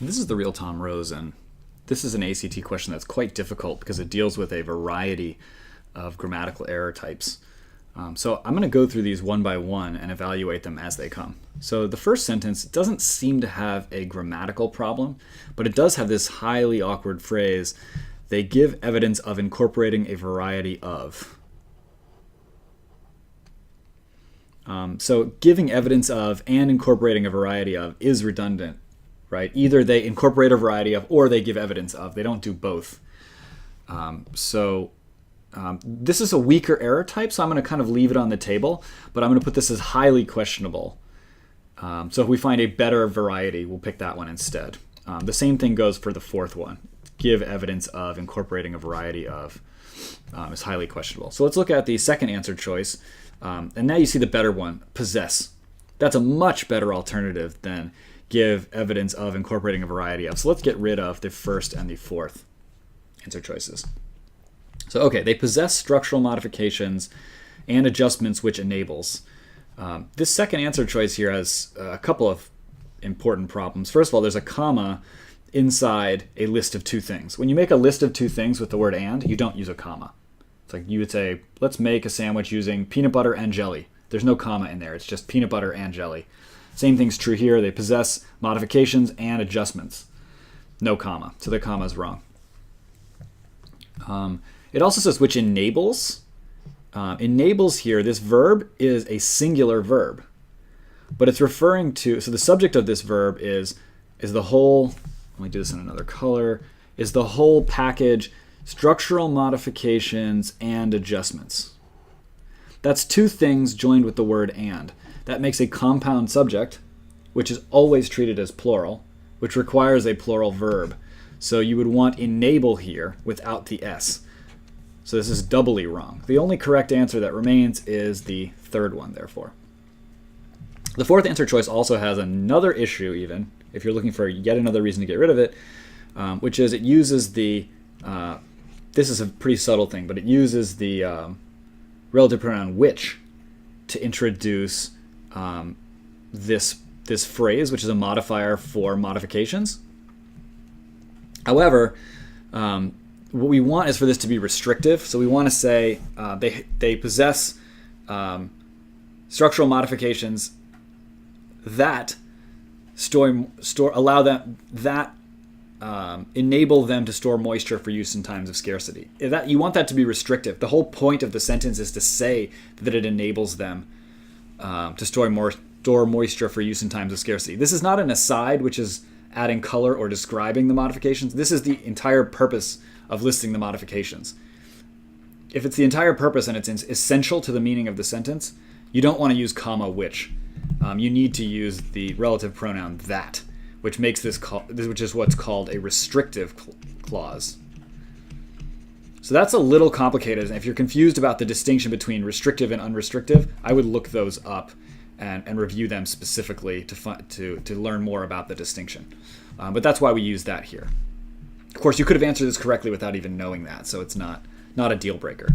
This is the real Tom Rose, and this is an ACT question that's quite difficult because it deals with a variety of grammatical error types. So I'm going to go through these one by one and evaluate them as they come. So the first sentence doesn't seem to have a grammatical problem, but it does have this highly awkward phrase, they give evidence of incorporating a variety of. So giving evidence of and incorporating a variety of is redundant, right? Either they incorporate a variety of or they give evidence of. They don't do both. This is a weaker error type, so I'm going to kind of leave it on the table, but I'm going to put this as highly questionable. So if we find a better variety, we'll pick that one instead. The same thing goes for the fourth one. Give evidence of incorporating a variety of is highly questionable. So let's look at the second answer choice. And now you see the better one, possess. That's a much better alternative than give evidence of incorporating a variety of. So let's get rid of the first and the fourth answer choices. So, okay, they possess structural modifications and adjustments which enables. This second answer choice here has a couple of important problems. First of all, there's a comma inside a list of two things. When you make a list of two things with the word and, you don't use a comma. It's like you would say, let's make a sandwich using peanut butter and jelly. There's no comma in there. It's just peanut butter and jelly. Same thing's true here. They possess modifications and adjustments. No comma. So the comma is wrong. It also says which enables. Enables here, this verb is a singular verb. But it's referring to, so the subject of this verb is the whole, let me do this in another color, is the whole package, structural modifications and adjustments. That's two things joined with the word and. That makes a compound subject, which is always treated as plural, which requires a plural verb. So you would want enable here without the S. So this is doubly wrong. The only correct answer that remains is the third one, therefore. The fourth answer choice also has another issue even, if you're looking for yet another reason to get rid of it, which is it uses the, this is a pretty subtle thing, but it uses the relative pronoun which to introduce this phrase, which is a modifier for modifications. However, what we want is for this to be restrictive. So we want to say they possess structural modifications that enable them to store moisture for use in times of scarcity. You want that to be restrictive. The whole point of the sentence is to say that it enables them to store moisture for use in times of scarcity. This is not an aside, which is adding color or describing the modifications. This is the entire purpose of listing the modifications. If it's the entire purpose and it's essential to the meaning of the sentence, you don't want to use comma which. You need to use the relative pronoun that, which makes which is what's called a restrictive clause. So that's a little complicated. And if you're confused about the distinction between restrictive and unrestrictive, I would look those up and review them specifically to learn more about the distinction. But that's why we use that here. Of course, you could have answered this correctly without even knowing that, so it's not a deal breaker.